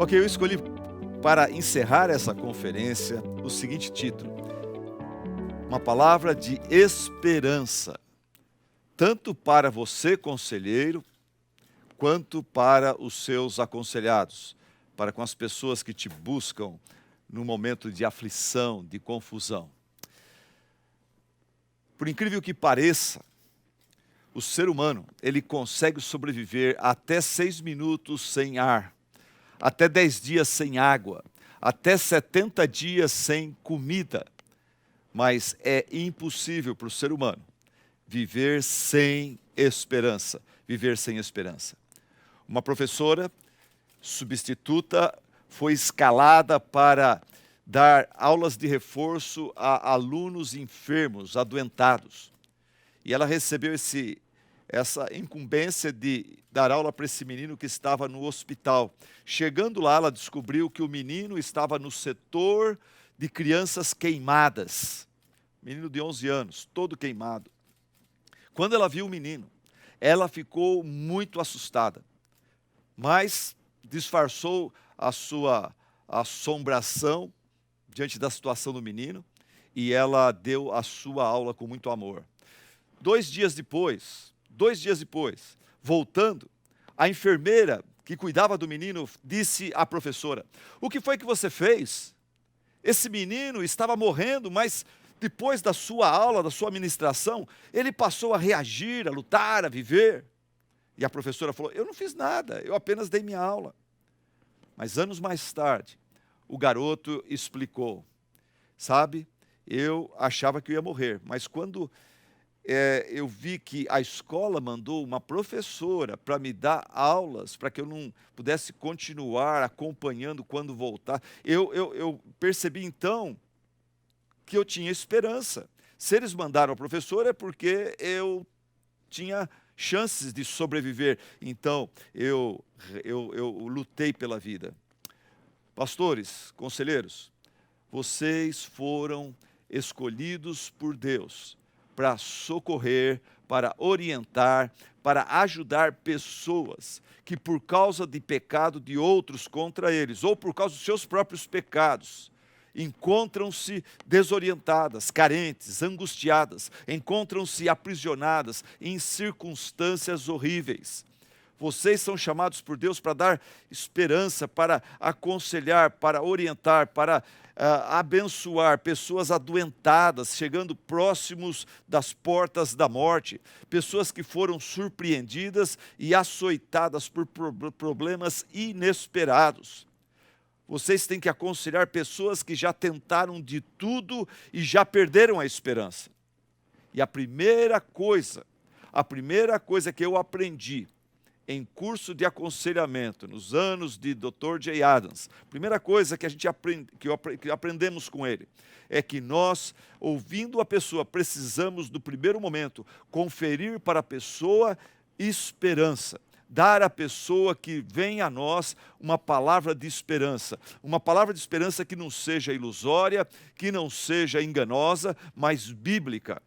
Ok, eu escolhi para encerrar essa conferência o seguinte título: uma palavra de esperança, tanto para você, conselheiro, quanto para os seus aconselhados, para com as pessoas que te buscam no momento de aflição, de confusão. Por incrível que pareça, o ser humano, ele consegue sobreviver até 6 minutos sem ar, até 10 dias sem água, até 70 dias sem comida. Mas é impossível para o ser humano viver sem esperança, viver sem esperança. Uma professora substituta foi escalada para dar aulas de reforço a alunos enfermos, adoentados. E ela recebeu essa incumbência de dar aula para esse menino que estava no hospital. Chegando lá, ela descobriu que o menino estava no setor de crianças queimadas. Menino de 11 anos, todo queimado. Quando ela viu o menino, ela ficou muito assustada, mas disfarçou a sua assombração diante da situação do menino e ela deu a sua aula com muito amor. 2 dias depois, voltando, a enfermeira que cuidava do menino disse à professora: "O que foi que você fez? Esse menino estava morrendo, mas depois da sua aula, da sua ministração, ele passou a reagir, a lutar, a viver." E a professora falou: "Eu não fiz nada, eu apenas dei minha aula." Mas anos mais tarde, o garoto explicou: "Sabe, eu achava que eu ia morrer, mas quando eu vi que a escola mandou uma professora para me dar aulas, para que eu não pudesse continuar acompanhando quando voltar, eu percebi então que eu tinha esperança. Se eles mandaram a professora é porque eu tinha chances de sobreviver. Então, eu lutei pela vida." Pastores, conselheiros, vocês foram escolhidos por Deus para socorrer, para orientar, para ajudar pessoas que por causa de pecado de outros contra eles, ou por causa dos seus próprios pecados, encontram-se desorientadas, carentes, angustiadas, encontram-se aprisionadas em circunstâncias horríveis. Vocês são chamados por Deus para dar esperança, para aconselhar, para orientar, para abençoar pessoas adoentadas, chegando próximos das portas da morte, pessoas que foram surpreendidas e açoitadas por problemas inesperados. Vocês têm que aconselhar pessoas que já tentaram de tudo e já perderam a esperança. E a primeira coisa que eu aprendi em curso de aconselhamento, nos anos de Dr. J. Adams, a primeira coisa que que aprendemos com ele, é que nós, ouvindo a pessoa, precisamos, no primeiro momento, conferir para a pessoa esperança. Dar à pessoa que vem a nós uma palavra de esperança que não seja ilusória, que não seja enganosa, mas bíblica.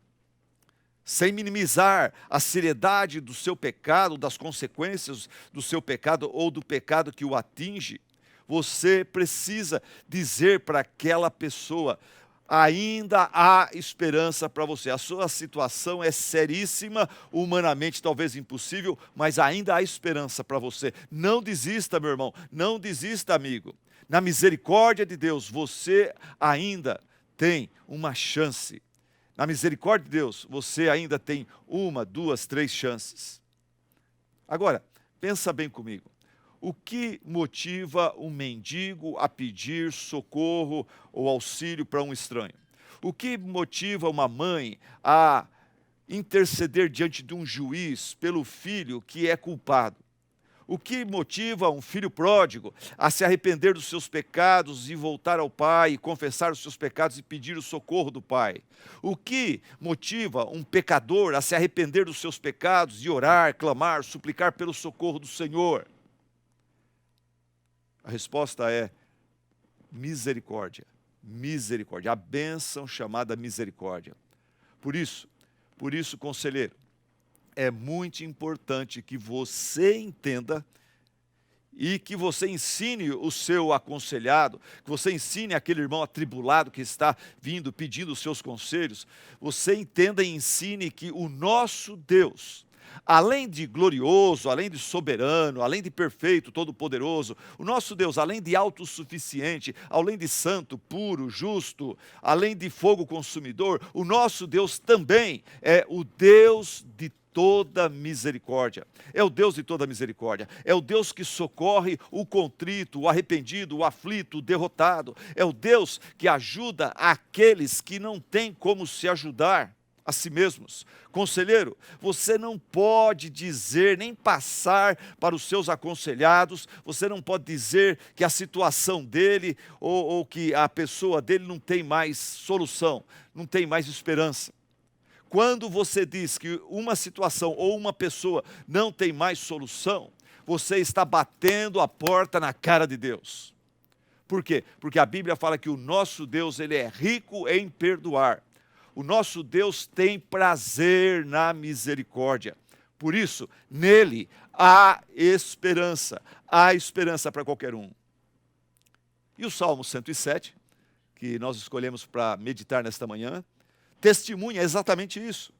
Sem minimizar a seriedade do seu pecado, das consequências do seu pecado ou do pecado que o atinge, você precisa dizer para aquela pessoa: ainda há esperança para você. A sua situação é seríssima, humanamente talvez impossível, mas ainda há esperança para você. Não desista, meu irmão, não desista, amigo. Na misericórdia de Deus, você ainda tem uma chance. Na misericórdia de Deus, você ainda tem 1, 2, 3 chances. Agora, pensa bem comigo. O que motiva um mendigo a pedir socorro ou auxílio para um estranho? O que motiva uma mãe a interceder diante de um juiz pelo filho que é culpado? O que motiva um filho pródigo a se arrepender dos seus pecados e voltar ao pai, e confessar os seus pecados e pedir o socorro do pai? O que motiva um pecador a se arrepender dos seus pecados e orar, clamar, suplicar pelo socorro do Senhor? A resposta é misericórdia. Misericórdia, a bênção chamada misericórdia. Por isso, conselheiro, é muito importante que você entenda e que você ensine o seu aconselhado, que você ensine aquele irmão atribulado que está vindo pedindo os seus conselhos, você entenda e ensine que o nosso Deus, além de glorioso, além de soberano, além de perfeito, todo-poderoso, o nosso Deus, além de autossuficiente, além de santo, puro, justo, além de fogo consumidor, o nosso Deus também é o Deus de toda misericórdia. É o Deus de toda misericórdia. É o Deus que socorre o contrito, o arrependido, o aflito, o derrotado. É o Deus que ajuda aqueles que não têm como se ajudar a si mesmos. Conselheiro, você não pode dizer, nem passar para os seus aconselhados, você não pode dizer que a situação dele ou que a pessoa dele não tem mais solução, não tem mais esperança. Quando você diz que uma situação ou uma pessoa não tem mais solução, você está batendo a porta na cara de Deus. Por quê? Porque a Bíblia fala que o nosso Deus, ele é rico em perdoar. O nosso Deus tem prazer na misericórdia. Por isso, nele há esperança para qualquer um. E o Salmo 107, que nós escolhemos para meditar nesta manhã, testemunha exatamente isso,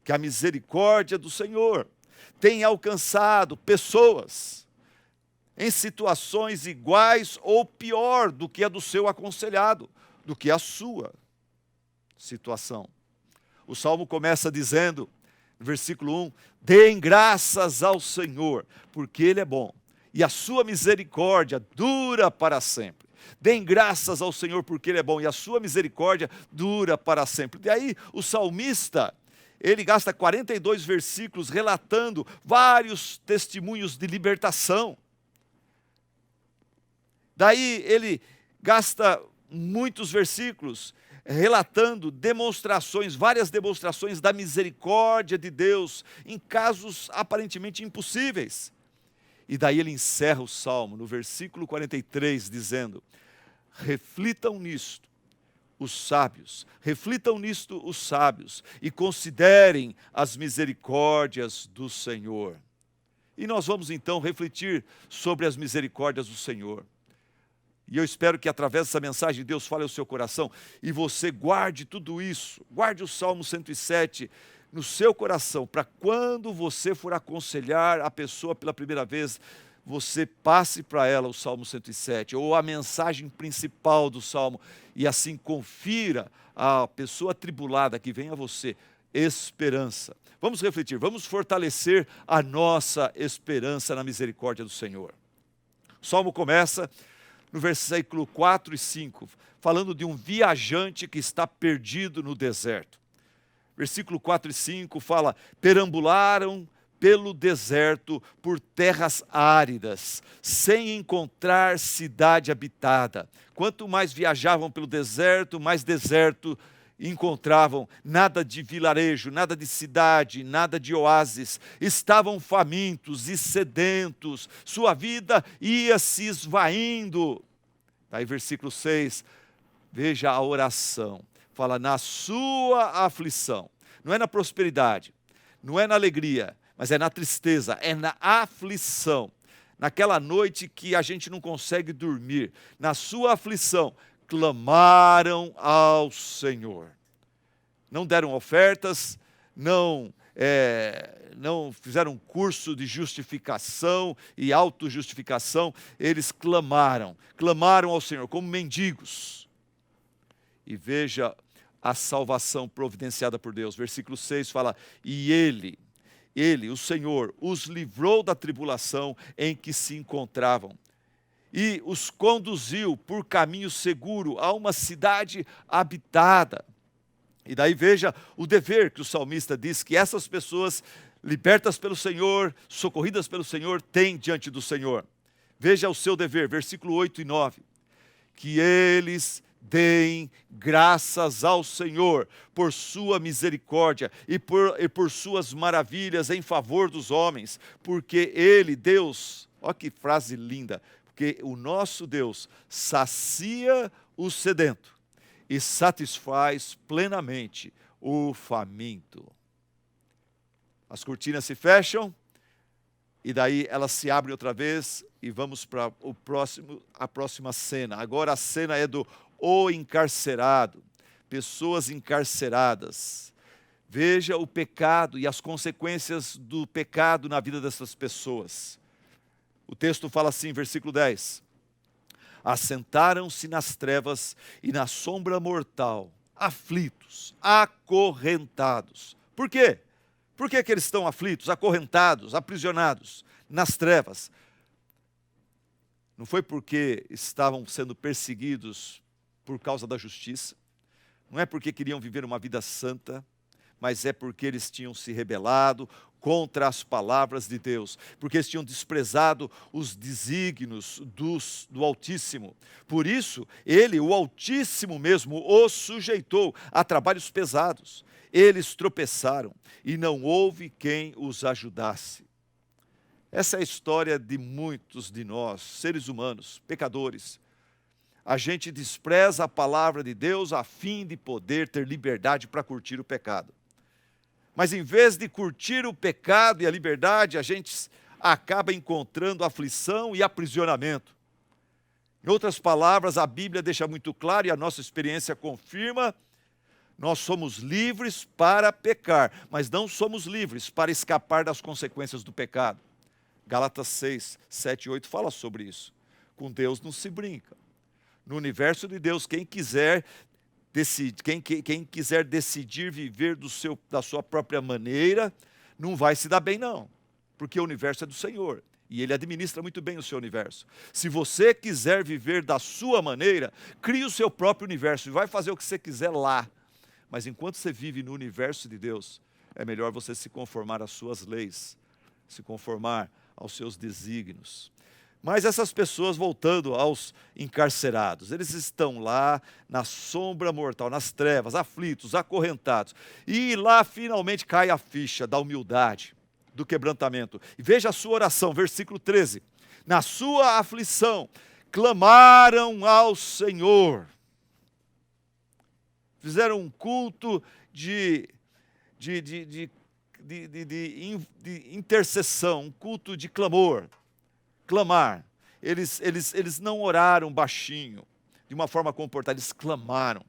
que a misericórdia do Senhor tem alcançado pessoas em situações iguais ou pior do que a do seu aconselhado, do que a sua situação. O Salmo começa dizendo, no versículo 1, deem graças ao Senhor, porque Ele é bom, e a sua misericórdia dura para sempre. Deem graças ao Senhor porque Ele é bom e a sua misericórdia dura para sempre. E aí o salmista, ele gasta 42 versículos relatando vários testemunhos de libertação. Daí ele gasta muitos versículos relatando demonstrações, várias demonstrações da misericórdia de Deus em casos aparentemente impossíveis. E daí ele encerra o salmo no versículo 43 dizendo: reflitam nisto os sábios e considerem as misericórdias do Senhor. E nós vamos então refletir sobre as misericórdias do Senhor. E eu espero que através dessa mensagem Deus fale ao seu coração e você guarde tudo isso, guarde o Salmo 107 no seu coração, para quando você for aconselhar a pessoa pela primeira vez, você passe para ela o Salmo 107, ou a mensagem principal do Salmo, e assim confira a pessoa atribulada que vem a você esperança. Vamos refletir, vamos fortalecer a nossa esperança na misericórdia do Senhor. O Salmo começa no versículo 4 e 5, falando de um viajante que está perdido no deserto. Versículo 4 e 5 fala: perambularam pelo deserto, por terras áridas, sem encontrar cidade habitada. Quanto mais viajavam pelo deserto, mais deserto encontravam. Nada de vilarejo, nada de cidade, nada de oásis. Estavam famintos e sedentos, sua vida ia se esvaindo. Aí versículo 6, veja a oração. Fala na sua aflição. Não é na prosperidade, não é na alegria, mas é na tristeza, é na aflição. Naquela noite que a gente não consegue dormir, na sua aflição, clamaram ao Senhor. Não deram ofertas, não fizeram curso de justificação e autojustificação, eles clamaram ao Senhor como mendigos. E veja a salvação providenciada por Deus. Versículo 6 fala: e Ele, o Senhor, os livrou da tribulação em que se encontravam e os conduziu por caminho seguro a uma cidade habitada. E daí veja o dever que o salmista diz que essas pessoas libertas pelo Senhor, socorridas pelo Senhor, têm diante do Senhor. Veja o seu dever, versículo 8 e 9. Que eles deem graças ao Senhor por sua misericórdia e por suas maravilhas em favor dos homens, porque Ele, Deus, olha que frase linda, porque o nosso Deus sacia o sedento e satisfaz plenamente o faminto. As cortinas se fecham e daí elas se abrem outra vez e vamos para a próxima cena. Agora a cena é do o encarcerado, pessoas encarceradas. Veja o pecado e as consequências do pecado na vida dessas pessoas. O texto fala assim, versículo 10. Assentaram-se nas trevas e na sombra mortal, aflitos, acorrentados. Por quê? Por que eles estão aflitos, acorrentados, aprisionados nas trevas? Não foi porque estavam sendo perseguidos por causa da justiça, não é porque queriam viver uma vida santa, mas é porque eles tinham se rebelado contra as palavras de Deus, porque eles tinham desprezado os desígnios do Altíssimo. Por isso, ele, o Altíssimo mesmo, os sujeitou a trabalhos pesados. Eles tropeçaram e não houve quem os ajudasse. Essa é a história de muitos de nós, seres humanos, pecadores. A gente despreza a palavra de Deus a fim de poder ter liberdade para curtir o pecado. Mas em vez de curtir o pecado e a liberdade, a gente acaba encontrando aflição e aprisionamento. Em outras palavras, a Bíblia deixa muito claro e a nossa experiência confirma: nós somos livres para pecar, mas não somos livres para escapar das consequências do pecado. Gálatas 6, 7 e 8 fala sobre isso. Com Deus não se brinca. No universo de Deus, quem quiser decidir viver da sua própria maneira, não vai se dar bem não, porque o universo é do Senhor, e Ele administra muito bem o seu universo. Se você quiser viver da sua maneira, crie o seu próprio universo, e vai fazer o que você quiser lá. Mas enquanto você vive no universo de Deus, é melhor você se conformar às suas leis, se conformar aos seus desígnios. Mas essas pessoas, voltando aos encarcerados, eles estão lá na sombra mortal, nas trevas, aflitos, acorrentados. E lá finalmente cai a ficha da humildade, do quebrantamento. E veja a sua oração, versículo 13. Na sua aflição, clamaram ao Senhor. Fizeram um culto de intercessão, um culto de clamor. Clamar. Eles não oraram baixinho, de uma forma comportada, eles clamaram.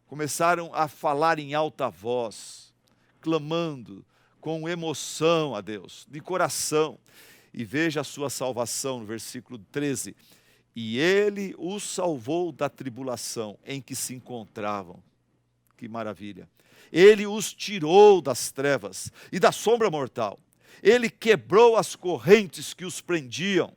Começaram a falar em alta voz, clamando com emoção a Deus, de coração. E veja a sua salvação no versículo 13. E ele os salvou da tribulação em que se encontravam. Que maravilha. Ele os tirou das trevas e da sombra mortal. Ele quebrou as correntes que os prendiam.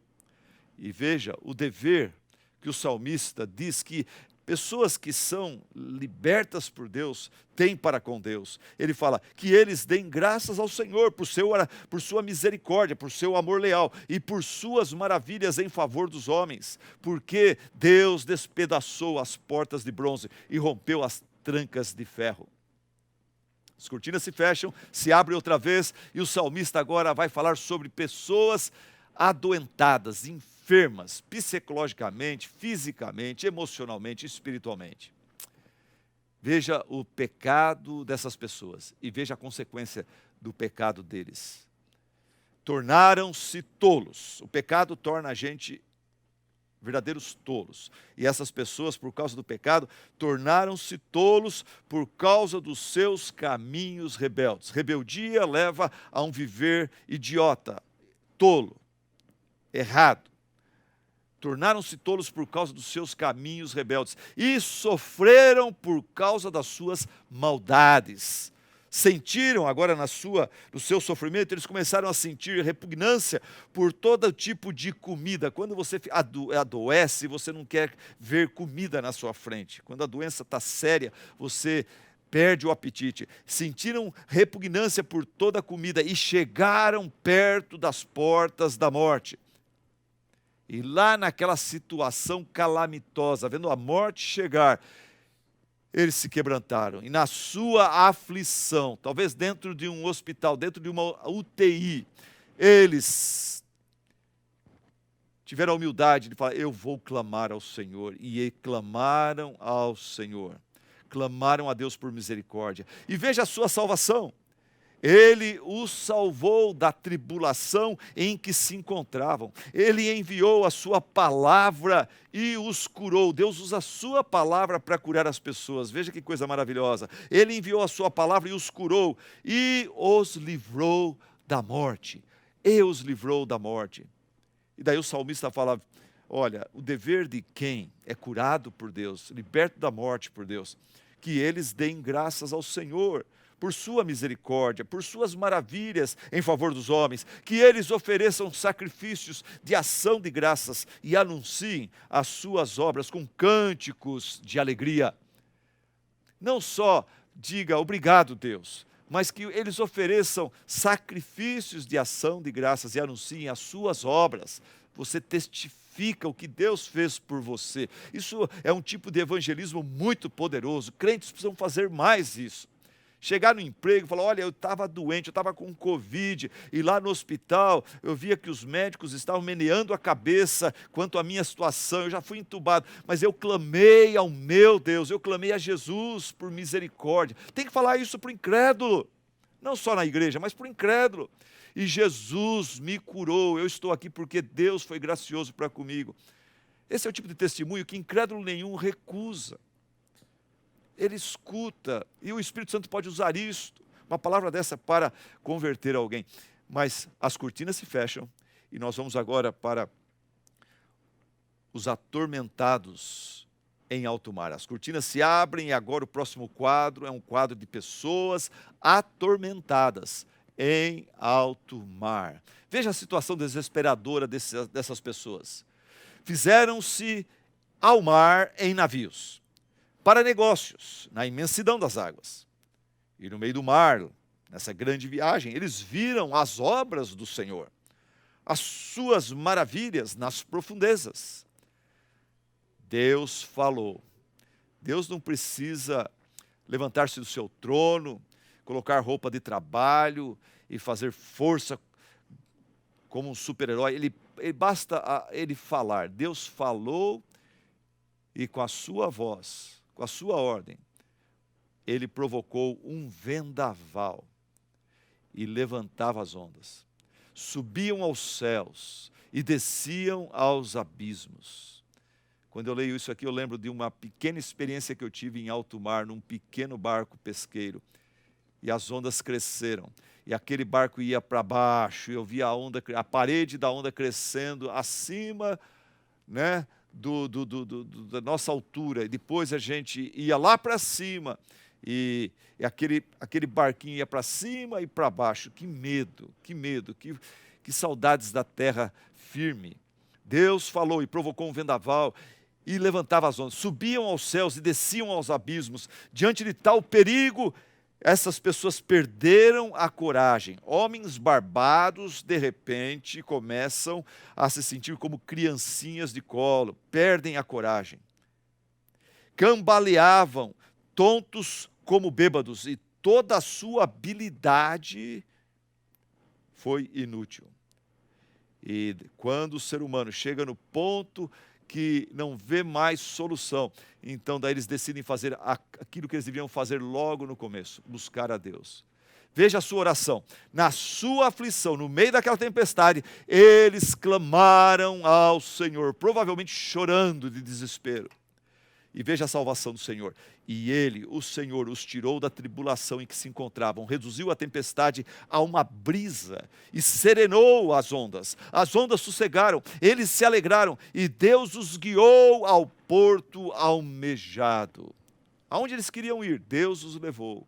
E veja o dever que o salmista diz que pessoas que são libertas por Deus têm para com Deus. Ele fala que eles deem graças ao Senhor por sua misericórdia, por seu amor leal e por suas maravilhas em favor dos homens. Porque Deus despedaçou as portas de bronze e rompeu as trancas de ferro. As cortinas se fecham, se abrem outra vez, e o salmista agora vai falar sobre pessoas adoentadas, enfermas, psicologicamente, fisicamente, emocionalmente, espiritualmente. Veja o pecado dessas pessoas e veja a consequência do pecado deles. Tornaram-se tolos. O pecado torna a gente verdadeiros tolos. E essas pessoas, por causa do pecado, tornaram-se tolos por causa dos seus caminhos rebeldes. Rebeldia leva a um viver idiota, tolo, errado. Tornaram-se tolos por causa dos seus caminhos rebeldes. E sofreram por causa das suas maldades. Sentiram agora no seu sofrimento, eles começaram a sentir repugnância por todo tipo de comida. Quando você adoece, você não quer ver comida na sua frente. Quando a doença está séria, você perde o apetite. Sentiram repugnância por toda a comida e chegaram perto das portas da morte. E lá naquela situação calamitosa, vendo a morte chegar, eles se quebrantaram, e na sua aflição, talvez dentro de um hospital, dentro de uma UTI, eles tiveram a humildade de falar: eu vou clamar ao Senhor. E clamaram ao Senhor, clamaram a Deus por misericórdia. E veja a sua salvação. Ele os salvou da tribulação em que se encontravam. Ele enviou a sua palavra e os curou. Deus usa a sua palavra para curar as pessoas. Veja que coisa maravilhosa. Ele enviou a sua palavra e os curou e os livrou da morte. E os livrou da morte. E daí o salmista fala, olha, o dever de quem é curado por Deus, liberto da morte por Deus, que eles deem graças ao Senhor, por sua misericórdia, por suas maravilhas em favor dos homens, que eles ofereçam sacrifícios de ação de graças e anunciem as suas obras com cânticos de alegria. Não só diga obrigado, Deus, mas que eles ofereçam sacrifícios de ação de graças e anunciem as suas obras. Você testifica o que Deus fez por você. Isso é um tipo de evangelismo muito poderoso. Crentes precisam fazer mais isso. Chegar no emprego e falar, olha, eu estava doente, eu estava com Covid, e lá no hospital eu via que os médicos estavam meneando a cabeça quanto à minha situação, eu já fui entubado, mas eu clamei ao meu Deus, eu clamei a Jesus por misericórdia. Tem que falar isso para o incrédulo, não só na igreja, mas para o incrédulo. E Jesus me curou, eu estou aqui porque Deus foi gracioso para comigo. Esse é o tipo de testemunho que incrédulo nenhum recusa. Ele escuta, e o Espírito Santo pode usar isto, uma palavra dessa para converter alguém. Mas as cortinas se fecham, e nós vamos agora para os atormentados em alto mar. As cortinas se abrem, e agora o próximo quadro é um quadro de pessoas atormentadas em alto mar. Veja a situação desesperadora dessas pessoas. Fizeram-se ao mar em navios, para negócios, na imensidão das águas. E no meio do mar, nessa grande viagem, eles viram as obras do Senhor, as suas maravilhas nas profundezas. Deus falou. Deus não precisa levantar-se do seu trono, colocar roupa de trabalho e fazer força como um super-herói. Basta ele falar. Deus falou e com a sua voz, com a sua ordem, ele provocou um vendaval e levantava as ondas. Subiam aos céus e desciam aos abismos. Quando eu leio isso aqui, eu lembro de uma pequena experiência que eu tive em alto mar, num pequeno barco pesqueiro. E as ondas cresceram. E aquele barco ia para baixo, e eu via a parede da onda crescendo acima, né, da nossa altura, e depois a gente ia lá para cima, e aquele barquinho ia para cima e para baixo. Que medo, que saudades da terra firme. Deus falou e provocou um vendaval, e levantava as ondas, subiam aos céus e desciam aos abismos. Diante de tal perigo, essas pessoas perderam a coragem. Homens barbados, de repente, começam a se sentir como criancinhas de colo, perdem a coragem. Cambaleavam, tontos como bêbados, e toda a sua habilidade foi inútil. E quando o ser humano chega no ponto que não vê mais solução, então daí eles decidem fazer aquilo que eles deviam fazer logo no começo, buscar a Deus. Veja a sua oração. Na sua aflição, no meio daquela tempestade, eles clamaram ao Senhor, provavelmente chorando de desespero. E veja a salvação do Senhor. E ele, o Senhor, os tirou da tribulação em que se encontravam, reduziu a tempestade a uma brisa e serenou as ondas. As ondas sossegaram, eles se alegraram e Deus os guiou ao porto almejado. Aonde eles queriam ir, Deus os levou.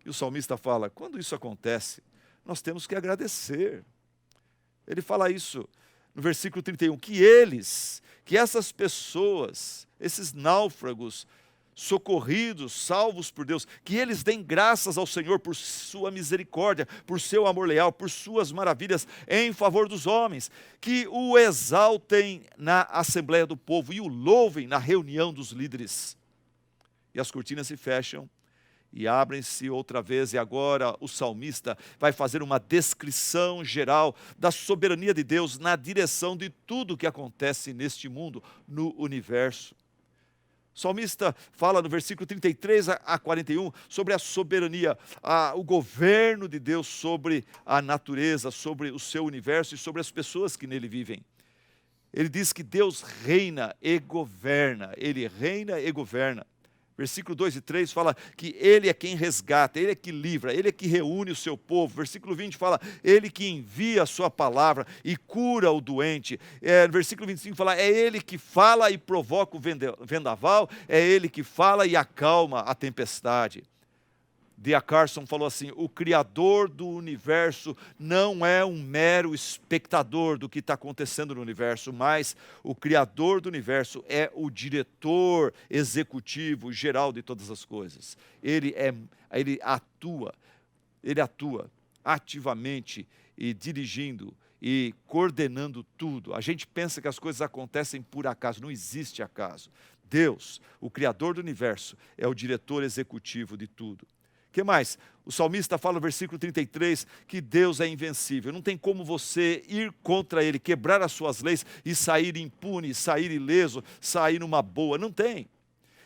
E o salmista fala, quando isso acontece, nós temos que agradecer. Ele fala isso no versículo 31, que essas pessoas, esses náufragos, socorridos, salvos por Deus, que eles deem graças ao Senhor por sua misericórdia, por seu amor leal, por suas maravilhas em favor dos homens, que o exaltem na assembleia do povo e o louvem na reunião dos líderes. E as cortinas se fecham e abrem-se outra vez, e agora o salmista vai fazer uma descrição geral da soberania de Deus na direção de tudo que acontece neste mundo, no universo. O salmista fala no versículo 33 a 41 sobre a soberania, o governo de Deus sobre a natureza, sobre o seu universo e sobre as pessoas que nele vivem. Ele diz que Deus reina e governa, Ele reina e governa. Versículo 2 e 3 fala que Ele é quem resgata, Ele é que livra, Ele é que reúne o seu povo. Versículo 20 fala, Ele que envia a sua palavra e cura o doente. Versículo 25 fala, é Ele que fala e provoca o vendaval, é Ele que fala e acalma a tempestade. D.A. Carson falou assim, o Criador do universo não é um mero espectador do que está acontecendo no universo, mas o Criador do universo é o diretor executivo geral de todas as coisas. Ele atua ativamente e dirigindo e coordenando tudo. A gente pensa que as coisas acontecem por acaso, não existe acaso. Deus, o Criador do universo, é o diretor executivo de tudo. O que mais? O salmista fala no versículo 33 que Deus é invencível. Não tem como você ir contra Ele, quebrar as suas leis e sair impune, sair ileso, sair numa boa. Não tem.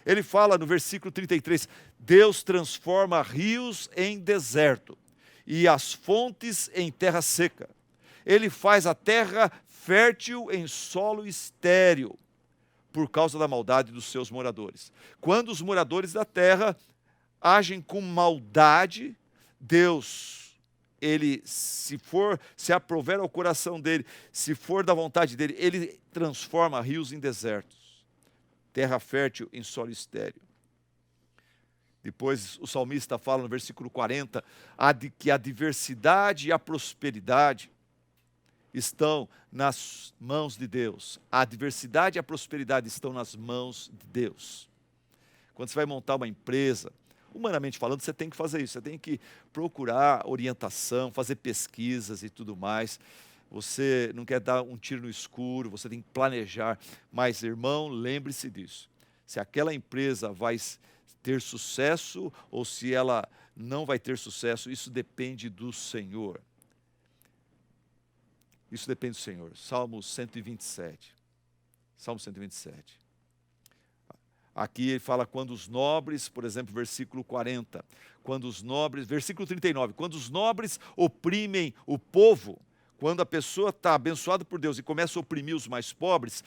Ele fala no versículo 33, Deus transforma rios em deserto e as fontes em terra seca. Ele faz a terra fértil em solo estéril por causa da maldade dos seus moradores. Quando os moradores da terra agem com maldade, Deus, Ele, se aprouver ao coração dele, se for da vontade dele, Ele transforma rios em desertos, terra fértil em solo estéril. Depois o salmista fala no versículo 40, que a diversidade e a prosperidade estão nas mãos de Deus. A diversidade e a prosperidade estão nas mãos de Deus. Quando você vai montar uma empresa, humanamente falando, você tem que fazer isso, você tem que procurar orientação, fazer pesquisas e tudo mais. Você não quer dar um tiro no escuro, você tem que planejar. Mas, irmão, lembre-se disso. Se aquela empresa vai ter sucesso ou se ela não vai ter sucesso, isso depende do Senhor. Isso depende do Senhor. Salmo 127. Salmo 127. Aqui ele fala quando os nobres, por exemplo, versículo 40, versículo 39, quando os nobres oprimem o povo, quando a pessoa está abençoada por Deus e começa a oprimir os mais pobres,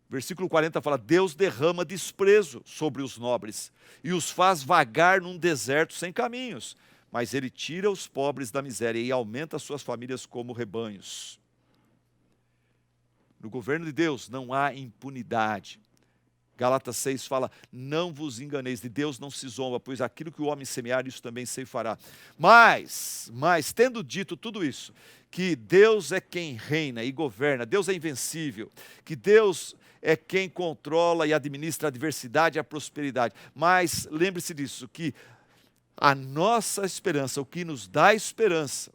versículo 40 fala, Deus derrama desprezo sobre os nobres e os faz vagar num deserto sem caminhos, mas Ele tira os pobres da miséria e aumenta as suas famílias como rebanhos. No governo de Deus não há impunidade. Gálatas 6 fala, não vos enganeis, de Deus não se zomba, pois aquilo que o homem semear, isso também ceifará. Mas, tendo dito tudo isso, que Deus é quem reina e governa, Deus é invencível, que Deus é quem controla e administra a adversidade e a prosperidade. Mas lembre-se disso, que a nossa esperança, o que nos dá esperança,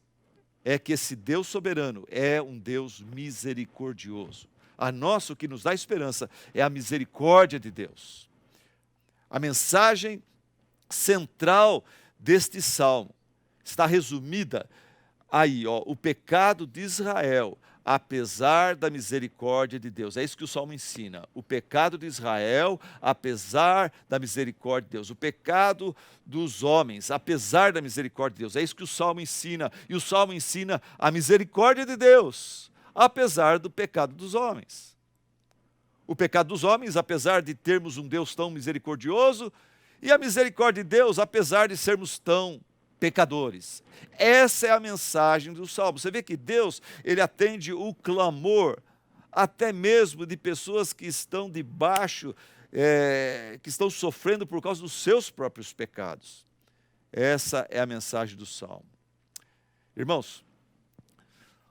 é que esse Deus soberano é um Deus misericordioso. O que nos dá esperança é a misericórdia de Deus. A mensagem central deste salmo está resumida aí, o pecado de Israel, apesar da misericórdia de Deus. É isso que o salmo ensina. O pecado de Israel, apesar da misericórdia de Deus. O pecado dos homens, apesar da misericórdia de Deus. É isso que o salmo ensina. E o salmo ensina a misericórdia de Deus, apesar do pecado dos homens. O pecado dos homens, apesar de termos um Deus tão misericordioso, e a misericórdia de Deus, apesar de sermos tão pecadores. Essa é a mensagem do Salmo. Você vê que Deus, Ele atende o clamor, até mesmo de pessoas que estão debaixo, que estão sofrendo por causa dos seus próprios pecados. Essa é a mensagem do Salmo. Irmãos,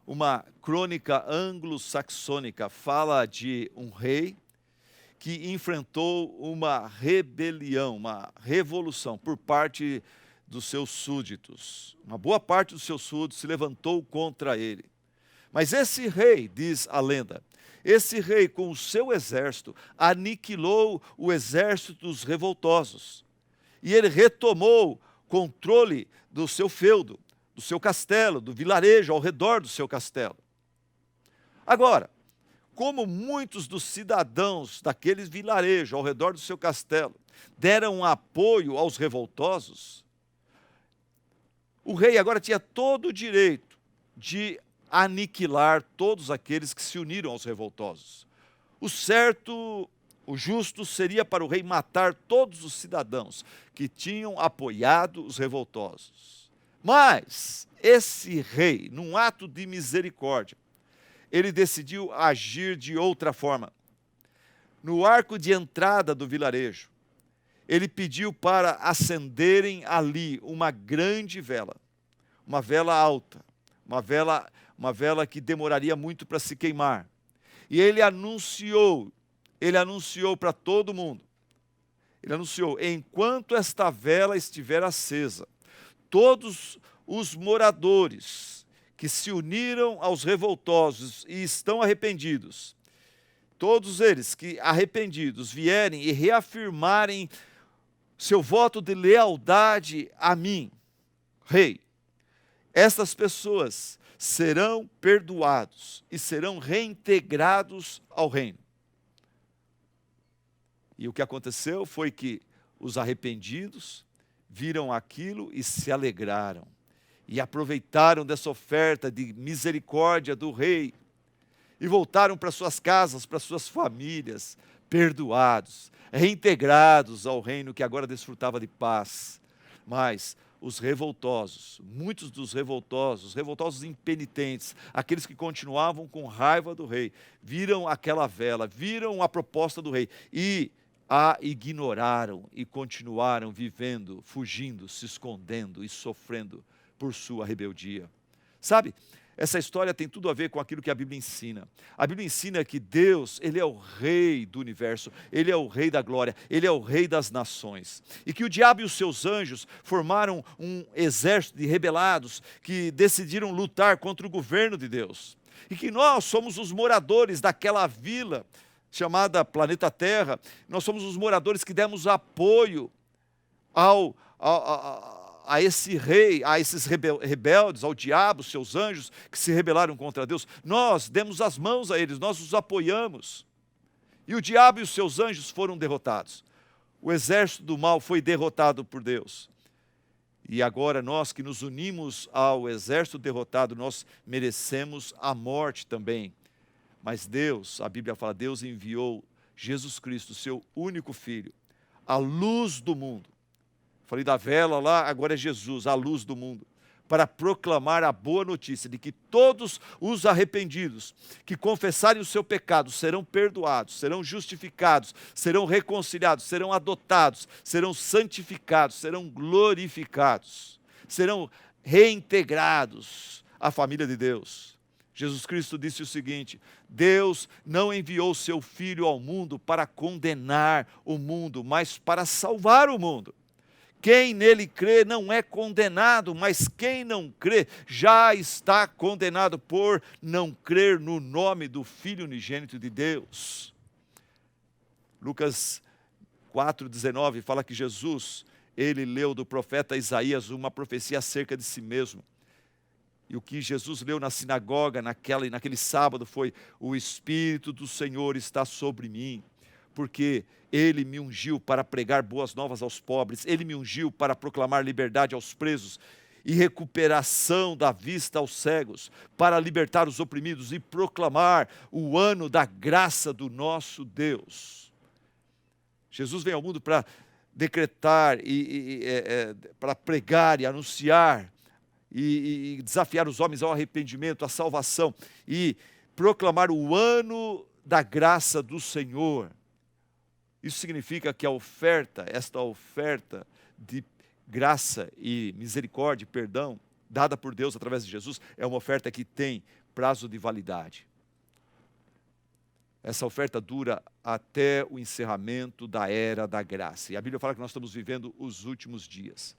uma crônica anglo-saxônica fala de um rei que enfrentou uma rebelião, uma revolução por parte dos seus súditos. Uma boa parte dos seus súditos se levantou contra ele. Mas esse rei, diz a lenda, esse rei com o seu exército aniquilou o exército dos revoltosos. E ele retomou controle do seu feudo, do seu castelo, do vilarejo ao redor do seu castelo. Agora, como muitos dos cidadãos daquele vilarejo ao redor do seu castelo deram apoio aos revoltosos, o rei agora tinha todo o direito de aniquilar todos aqueles que se uniram aos revoltosos. O certo, o justo seria para o rei matar todos os cidadãos que tinham apoiado os revoltosos. Mas esse rei, num ato de misericórdia, ele decidiu agir de outra forma. No arco de entrada do vilarejo, ele pediu para acenderem ali uma grande vela, uma vela alta, uma vela que demoraria muito para se queimar. E ele anunciou para todo mundo, ele anunciou: enquanto esta vela estiver acesa, todos os moradores que se uniram aos revoltosos e estão arrependidos, todos eles que arrependidos vierem e reafirmarem seu voto de lealdade a mim, rei, estas pessoas serão perdoados e serão reintegrados ao reino. E o que aconteceu foi que os arrependidos viram aquilo e se alegraram, e aproveitaram dessa oferta de misericórdia do rei, e voltaram para suas casas, para suas famílias, perdoados, reintegrados ao reino que agora desfrutava de paz. Mas os revoltosos, muitos dos revoltosos impenitentes, aqueles que continuavam com raiva do rei, viram aquela vela, viram a proposta do rei e a ignoraram e continuaram vivendo, fugindo, se escondendo e sofrendo por sua rebeldia. Sabe, essa história tem tudo a ver com aquilo que a Bíblia ensina. A Bíblia ensina que Deus, Ele é o Rei do universo, Ele é o Rei da glória, Ele é o Rei das nações. E que o diabo e os seus anjos formaram um exército de rebelados que decidiram lutar contra o governo de Deus. E que nós somos os moradores daquela vila chamada Planeta Terra, nós somos os moradores que demos apoio a esse rei, a esses rebeldes, ao diabo, seus anjos, que se rebelaram contra Deus. Nós demos as mãos a eles, nós os apoiamos. E o diabo e os seus anjos foram derrotados. O exército do mal foi derrotado por Deus. E agora nós que nos unimos ao exército derrotado, nós merecemos a morte também. Mas Deus, a Bíblia fala, Deus enviou Jesus Cristo, seu único Filho, a luz do mundo. Falei da vela lá, agora é Jesus, a luz do mundo, para proclamar a boa notícia de que todos os arrependidos que confessarem o seu pecado serão perdoados, serão justificados, serão reconciliados, serão adotados, serão santificados, serão glorificados, serão reintegrados à família de Deus. Jesus Cristo disse o seguinte: Deus não enviou seu Filho ao mundo para condenar o mundo, mas para salvar o mundo. Quem nele crê não é condenado, mas quem não crê já está condenado por não crer no nome do Filho unigênito de Deus. Lucas 4,19 fala que Jesus, ele leu do profeta Isaías uma profecia acerca de si mesmo. E o que Jesus leu na sinagoga naquele sábado foi: o Espírito do Senhor está sobre mim, porque Ele me ungiu para pregar boas novas aos pobres, Ele me ungiu para proclamar liberdade aos presos e recuperação da vista aos cegos, para libertar os oprimidos e proclamar o ano da graça do nosso Deus. Jesus vem ao mundo para decretar, para pregar e anunciar, e desafiar os homens ao arrependimento, à salvação, e proclamar o ano da graça do Senhor. Isso significa que esta oferta de graça e misericórdia, perdão, dada por Deus através de Jesus, é uma oferta que tem prazo de validade. Essa oferta dura até o encerramento da era da graça. E a Bíblia fala que nós estamos vivendo os últimos dias.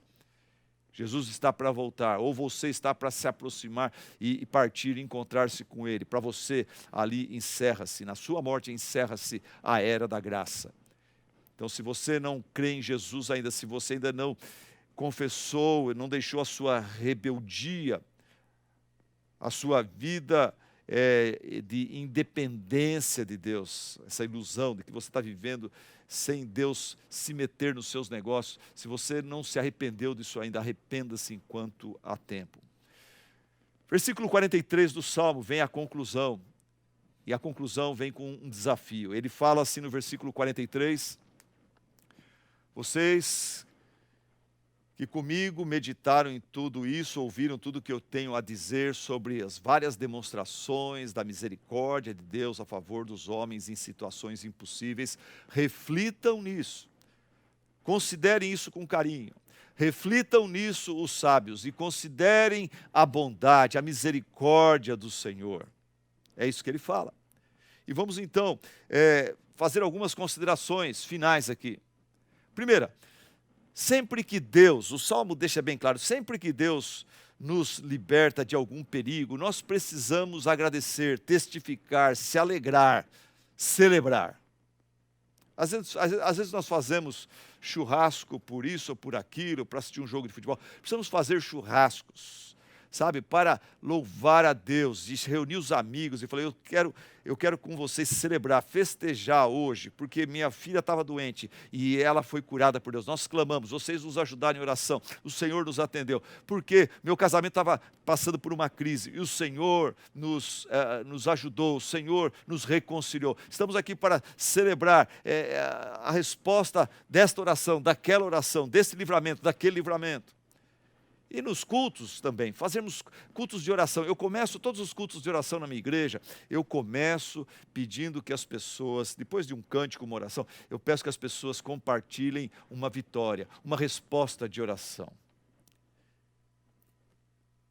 Jesus está para voltar, ou você está para se aproximar e partir e encontrar-se com Ele. Para você, ali encerra-se, na sua morte encerra-se a era da graça. Então, se você não crê em Jesus ainda, se você ainda não confessou, não deixou a sua rebeldia, a sua vida de independência de Deus, essa ilusão de que você está vivendo sem Deus se meter nos seus negócios. Se você não se arrependeu disso ainda, arrependa-se enquanto há tempo. Versículo 43 do Salmo vem a conclusão, e a conclusão vem com um desafio. Ele fala assim no versículo 43, vocês que comigo meditaram em tudo isso, ouviram tudo que eu tenho a dizer sobre as várias demonstrações da misericórdia de Deus a favor dos homens em situações impossíveis, reflitam nisso, considerem isso com carinho, reflitam nisso os sábios e considerem a bondade, a misericórdia do Senhor. É isso que ele fala. E vamos então fazer algumas considerações finais aqui. Primeira, sempre que Deus, o Salmo deixa bem claro, sempre que Deus nos liberta de algum perigo, nós precisamos agradecer, testificar, se alegrar, celebrar. Às vezes nós fazemos churrasco por isso ou por aquilo, para assistir um jogo de futebol. Precisamos fazer churrascos, sabe, para louvar a Deus, e reunir os amigos e falar, eu quero com vocês celebrar, festejar hoje, porque minha filha estava doente e ela foi curada por Deus. Nós clamamos, vocês nos ajudaram em oração, o Senhor nos atendeu, porque meu casamento estava passando por uma crise e o Senhor nos ajudou, o Senhor nos reconciliou. Estamos aqui para celebrar a resposta desta oração, daquela oração, desse livramento, daquele livramento. E nos cultos também, fazemos cultos de oração. Eu começo todos os cultos de oração na minha igreja, eu começo pedindo que as pessoas, depois de um cântico, uma oração, eu peço que as pessoas compartilhem uma vitória, uma resposta de oração.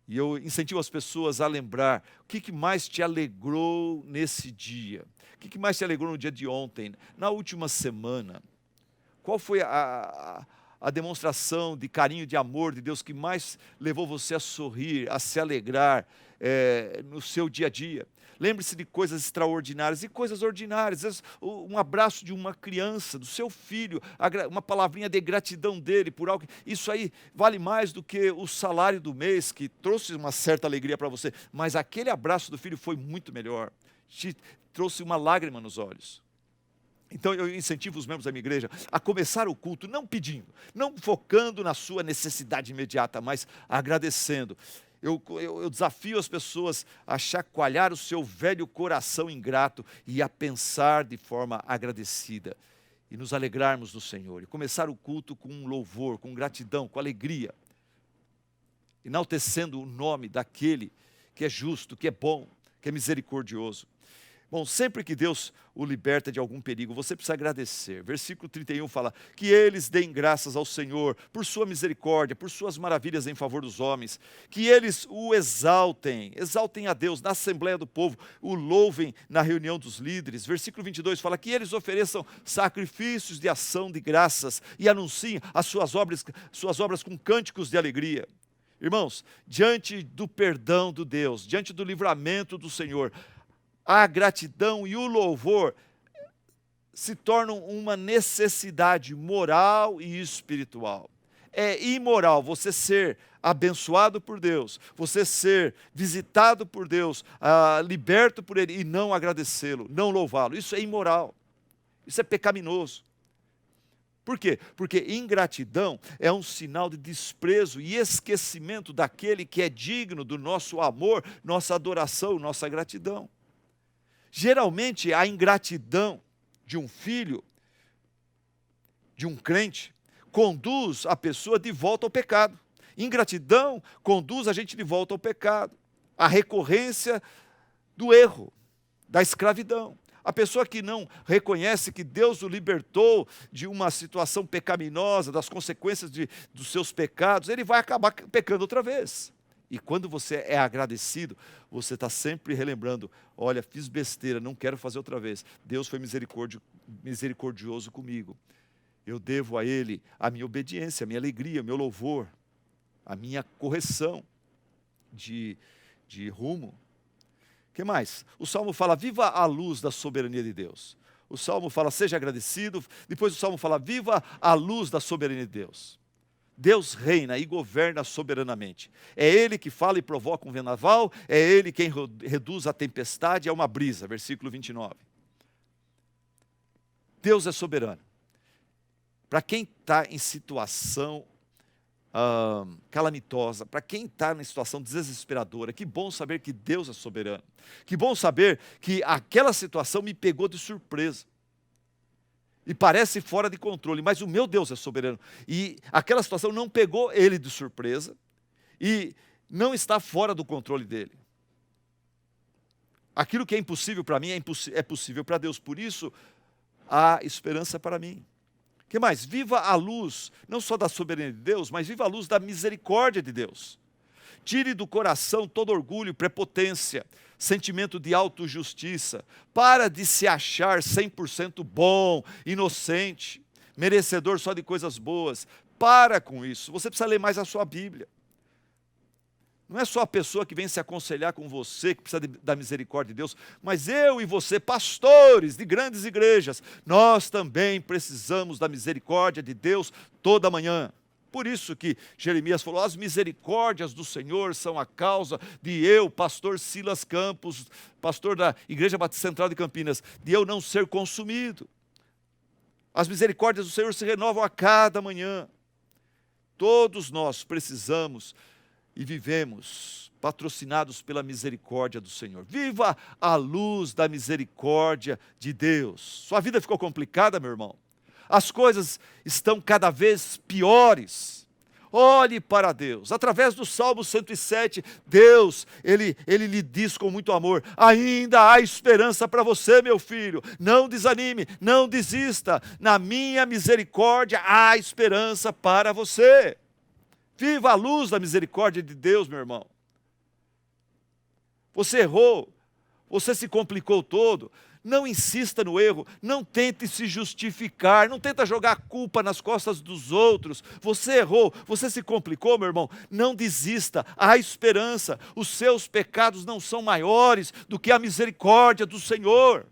E eu incentivo as pessoas a lembrar o que mais te alegrou nesse dia, o que mais te alegrou no dia de ontem, na última semana. Qual foi a demonstração de carinho, de amor de Deus que mais levou você a sorrir, a se alegrar no seu dia a dia? Lembre-se de coisas extraordinárias e coisas ordinárias. Às vezes, um abraço de uma criança, do seu filho, uma palavrinha de gratidão dele por algo. Isso aí vale mais do que o salário do mês, que trouxe uma certa alegria para você. Mas aquele abraço do filho foi muito melhor. Te trouxe uma lágrima nos olhos. Então eu incentivo os membros da minha igreja a começar o culto não pedindo, não focando na sua necessidade imediata, mas agradecendo. Eu desafio as pessoas a chacoalhar o seu velho coração ingrato e a pensar de forma agradecida. E nos alegrarmos no Senhor. E começar o culto com louvor, com gratidão, com alegria. Enaltecendo o nome daquele que é justo, que é bom, que é misericordioso. Bom, sempre que Deus o liberta de algum perigo, você precisa agradecer. Versículo 31 fala, que eles deem graças ao Senhor, por sua misericórdia, por suas maravilhas em favor dos homens, que eles o exaltem a Deus na Assembleia do Povo, o louvem na reunião dos líderes. Versículo 22 fala, que eles ofereçam sacrifícios de ação de graças e anunciem as suas obras com cânticos de alegria. Irmãos, diante do perdão do Deus, diante do livramento do Senhor, a gratidão e o louvor se tornam uma necessidade moral e espiritual. É imoral você ser abençoado por Deus, você ser visitado por Deus, liberto por Ele e não agradecê-lo, não louvá-lo. Isso é imoral, isso é pecaminoso. Por quê? Porque ingratidão é um sinal de desprezo e esquecimento daquele que é digno do nosso amor, nossa adoração, nossa gratidão. Geralmente, a ingratidão de um filho, de um crente, conduz a pessoa de volta ao pecado. Ingratidão conduz a gente de volta ao pecado. A recorrência do erro, da escravidão. A pessoa que não reconhece que Deus o libertou de uma situação pecaminosa, das consequências dos seus pecados, ele vai acabar pecando outra vez. E quando você é agradecido, você está sempre relembrando, olha, fiz besteira, não quero fazer outra vez. Deus foi misericordioso comigo. Eu devo a Ele a minha obediência, a minha alegria, o meu louvor, a minha correção de rumo. O que mais? O Salmo fala, viva a luz da soberania de Deus. O Salmo fala, seja agradecido. Depois o Salmo fala, viva a luz da soberania de Deus. Deus reina e governa soberanamente. É Ele que fala e provoca um vendaval, é Ele quem reduz a tempestade a uma brisa. Versículo 29. Deus é soberano. Para quem está em situação calamitosa, para quem está em situação desesperadora, que bom saber que Deus é soberano. Que bom saber que aquela situação me pegou de surpresa. E parece fora de controle, mas o meu Deus é soberano. E aquela situação não pegou ele de surpresa e não está fora do controle dele. Aquilo que é impossível para mim é possível para Deus. Por isso, há esperança para mim. O que mais? Viva a luz, não só da soberania de Deus, mas viva a luz da misericórdia de Deus. Tire do coração todo orgulho, prepotência, sentimento de autojustiça. Para de se achar 100% bom, inocente, merecedor só de coisas boas. Para com isso. Você precisa ler mais a sua Bíblia. Não é só a pessoa que vem se aconselhar com você, que precisa da misericórdia de Deus, mas eu e você, pastores de grandes igrejas, nós também precisamos da misericórdia de Deus toda manhã. Por isso que Jeremias falou, as misericórdias do Senhor são a causa de eu, pastor Silas Campos, pastor da Igreja Batista Central de Campinas, de eu não ser consumido. As misericórdias do Senhor se renovam a cada manhã. Todos nós precisamos e vivemos patrocinados pela misericórdia do Senhor. Viva a luz da misericórdia de Deus. Sua vida ficou complicada, meu irmão? As coisas estão cada vez piores. Olhe para Deus. Através do Salmo 107, Deus, Ele lhe diz com muito amor, ainda há esperança para você, meu filho. Não desanime, não desista. Na minha misericórdia há esperança para você. Viva a luz da misericórdia de Deus, meu irmão. Você errou, você se complicou todo. Não insista no erro, não tente se justificar, não tenta jogar a culpa nas costas dos outros. Você errou, você se complicou, meu irmão. Não desista, há esperança. Os seus pecados não são maiores do que a misericórdia do Senhor.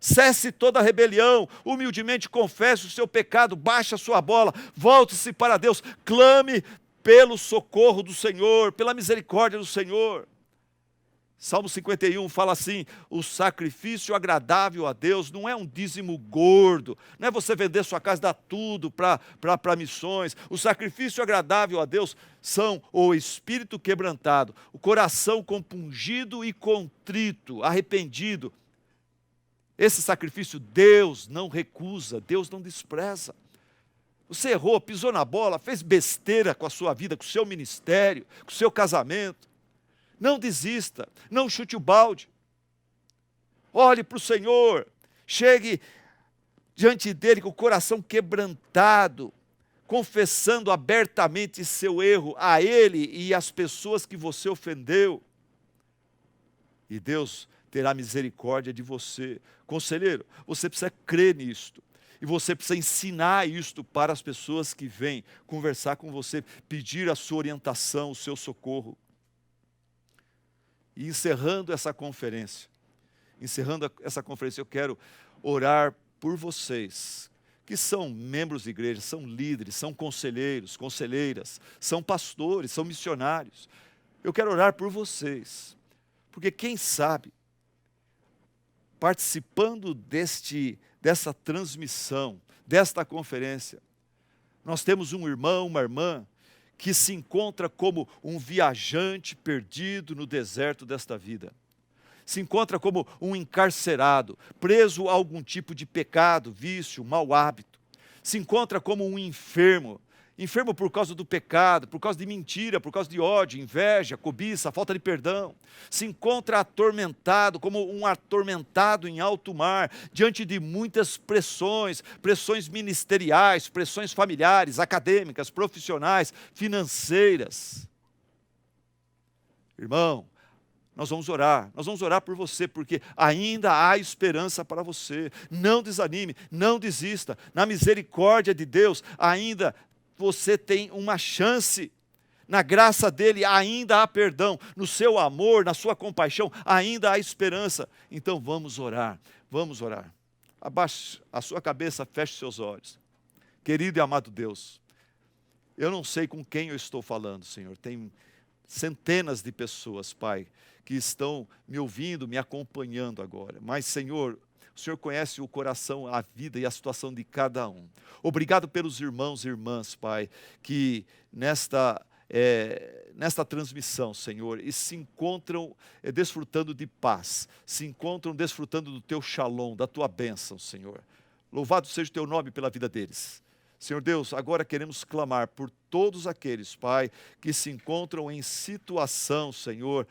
Cesse toda a rebelião, humildemente confesse o seu pecado, baixe a sua bola, volte-se para Deus, clame pelo socorro do Senhor, pela misericórdia do Senhor. Salmo 51 fala assim, o sacrifício agradável a Deus não é um dízimo gordo, não é você vender sua casa e dar tudo para missões. O sacrifício agradável a Deus são o espírito quebrantado, o coração compungido e contrito, arrependido. Esse sacrifício Deus não recusa, Deus não despreza. Você errou, pisou na bola, fez besteira com a sua vida, com o seu ministério, com o seu casamento. Não desista, não chute o balde. Olhe para o Senhor, chegue diante dele com o coração quebrantado, confessando abertamente seu erro a ele e às pessoas que você ofendeu. E Deus terá misericórdia de você. Conselheiro, você precisa crer nisto. E você precisa ensinar isto para as pessoas que vêm conversar com você, pedir a sua orientação, o seu socorro. E encerrando essa conferência, eu quero orar por vocês, que são membros de igreja, são líderes, são conselheiros, conselheiras, são pastores, são missionários. Eu quero orar por vocês, porque quem sabe, participando dessa transmissão, desta conferência, nós temos um irmão, uma irmã, que se encontra como um viajante perdido no deserto desta vida. Se encontra como um encarcerado, preso a algum tipo de pecado, vício, mau hábito. Se encontra como um enfermo, enfermo por causa do pecado, por causa de mentira, por causa de ódio, inveja, cobiça, falta de perdão. Se encontra atormentado, como um atormentado em alto mar, diante de muitas pressões, pressões ministeriais, pressões familiares, acadêmicas, profissionais, financeiras. Irmão, nós vamos orar por você, porque ainda há esperança para você. Não desanime, não desista. Na misericórdia de Deus, ainda você tem uma chance. Na graça dele ainda há perdão. No seu amor, na sua compaixão, ainda há esperança. Então vamos orar, vamos orar. Abaixe a sua cabeça, feche seus olhos. Querido e amado Deus, Eu não sei com quem eu estou falando, Senhor. Tem centenas de pessoas, Pai, que estão me ouvindo, me acompanhando agora. Mas, Senhor, o Senhor conhece o coração, a vida e a situação de cada um. Obrigado pelos irmãos e irmãs, Pai, que nesta transmissão, Senhor, e se encontram desfrutando de paz, se encontram desfrutando do Teu shalom, da Tua bênção, Senhor. Louvado seja o Teu nome pela vida deles. Senhor Deus, agora queremos clamar por todos aqueles, Pai, que se encontram em situação, Senhor,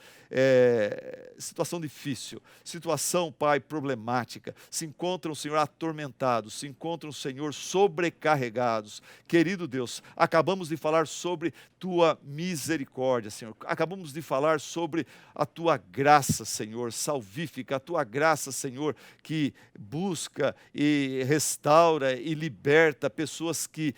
situação difícil, situação, Pai, problemática, se encontram, Senhor, atormentados, se encontram, Senhor, sobrecarregados. Querido Deus, acabamos de falar sobre Tua misericórdia, Senhor, acabamos de falar sobre a Tua graça, Senhor, salvífica, a Tua graça, Senhor, que busca e restaura e liberta pessoas que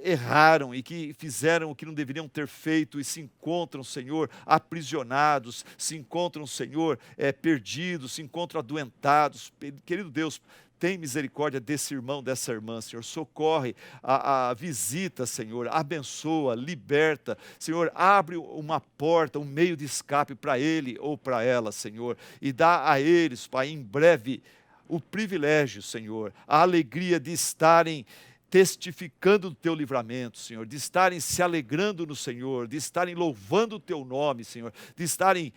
erraram e que fizeram o que não deveriam ter feito e se encontram, Senhor, aprisionados, se encontram, Senhor, perdidos, se encontram adoentados. Querido Deus, tem misericórdia desse irmão, dessa irmã, Senhor. Socorre a visita, Senhor. Abençoa, liberta. Senhor, abre uma porta, um meio de escape para ele ou para ela, Senhor. E dá a eles, Pai, em breve, o privilégio, Senhor, a alegria de estarem testificando do Teu livramento, Senhor, de estarem se alegrando no Senhor, de estarem louvando o Teu nome, Senhor, de estarem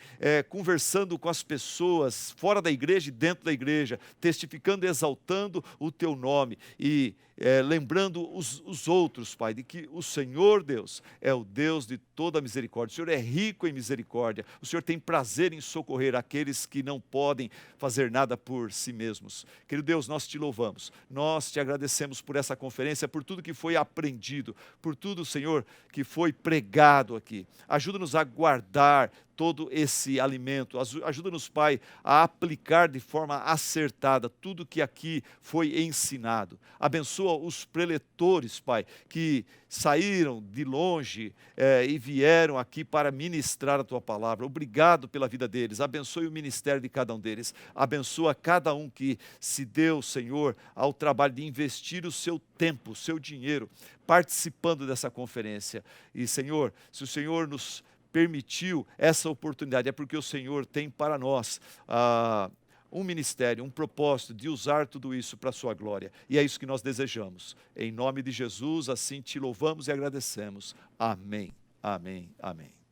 conversando com as pessoas fora da igreja e dentro da igreja, testificando e exaltando o Teu nome e lembrando os outros, Pai, de que o Senhor Deus é o Deus de toda misericórdia. O Senhor é rico em misericórdia. O Senhor tem prazer em socorrer aqueles que não podem fazer nada por si mesmos. Querido Deus, nós Te louvamos, nós Te agradecemos por essa conferência, por tudo que foi aprendido, por tudo, Senhor, que foi pregado aqui. Ajuda-nos a guardar todo esse alimento. Ajuda-nos, Pai, a aplicar de forma acertada tudo que aqui foi ensinado. Abençoa os preletores, Pai, que saíram de longe e vieram aqui para ministrar a Tua palavra. Obrigado pela vida deles. Abençoe o ministério de cada um deles. Abençoa cada um que se deu, Senhor, ao trabalho de investir o seu tempo, o seu dinheiro, participando dessa conferência. E, Senhor, se o Senhor nos permitiu essa oportunidade, é porque o Senhor tem para nós um ministério, um propósito de usar tudo isso para a sua glória. E é isso que nós desejamos. Em nome de Jesus, assim Te louvamos e agradecemos. Amém, amém, amém.